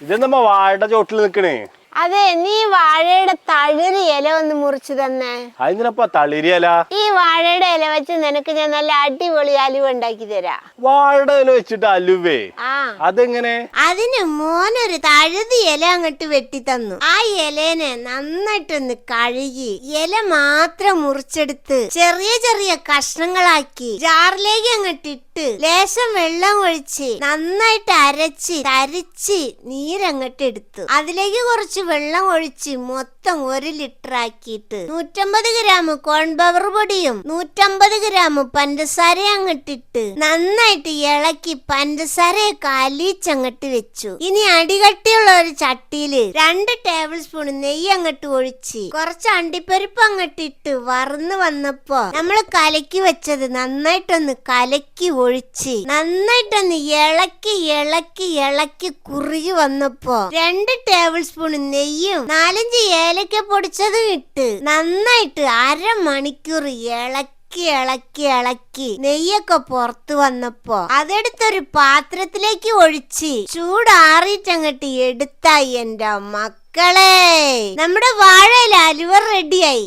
ഇതെന്താ വാഴയുടെ ചോട്ടിൽ നിക്കണേ? അതെ, നീ വാഴയുടെ തളിര് ഇല ഒന്ന് മുറിച്ചു തന്നെ. അതിനപ്പ തളിരിയല? ഈ വാഴയുടെ ഇല വെച്ച് നിനക്ക് ഞാൻ നല്ല അടിപൊളി അലുവ ഉണ്ടാക്കി തരാം. വാഴയുടെ ഇല വെച്ചിട്ട് അലുവേ? അതെങ്ങനെ? അതിന് മോനൊരു തഴുതി ഇല അങ്ങോട്ട് വെട്ടി തന്നു. ആ ഇലേനെ നന്നായിട്ടൊന്ന് കഴുകി ഇല മാത്രം മുറിച്ചെടുത്ത് ചെറിയ ചെറിയ കഷ്ണങ്ങളാക്കി ജാറിലേക്ക് അങ്ങോട്ട് ഇട്ട് ലേശം വെള്ളം ഒഴിച്ച് നന്നായിട്ട് അരച്ച് തരിച്ച് നീരങ്ങോട്ട് എടുത്തു. അതിലേക്ക് കുറച്ച് വെള്ളം ഒഴിച്ച് മൊത്തം 1 ലിറ്റർ ആക്കിയിട്ട് 150 ഗ്രാം കോൺഫ്ലവർ പൊടിയും 150 ഗ്രാം പഞ്ചസാര അങ്ങട്ടിട്ട് നന്നായിട്ട് ഇളക്കി പഞ്ചസാരയൊക്കെ അലിച്ചങ്ങട്ട് വെച്ചു. ഇനി അടികട്ടിയുള്ള ഒരു ചട്ടിയില് 2 ടേബിൾ സ്പൂൺ നെയ്യ് അങ്ങട്ട് ഒഴിച്ച് കുറച്ച് അണ്ടിപ്പരിപ്പ് അങ്ങട്ടിട്ട് വറന്ന് വന്നപ്പോ നമ്മള് കലക്കി വെച്ചത് നന്നായിട്ടൊന്ന് കലക്കി ഒഴിച്ച് നന്നായിട്ടൊന്ന് ഇളക്കി ഇളക്കി ഇളക്കി കുറുകി വന്നപ്പോ 2 ടേബിൾ സ്പൂൺ നെയ്യും 4-5 ഏലക്ക പൊടിച്ചതും ഇട്ട് നന്നായിട്ട് 1/2 മണിക്കൂർ ഇളക്കി ഇളക്കി ഇളക്കി നെയ്യൊക്കെ പുറത്തു വന്നപ്പോ അതെടുത്തൊരു പാത്രത്തിലേക്ക് ഒഴിച്ച് ചൂടാറിയിട്ടങ്ങട്ട് എടുത്തായി എന്റെ മക്കളെ. നമ്മുടെ വാഴയില അലുവ റെഡിയായി.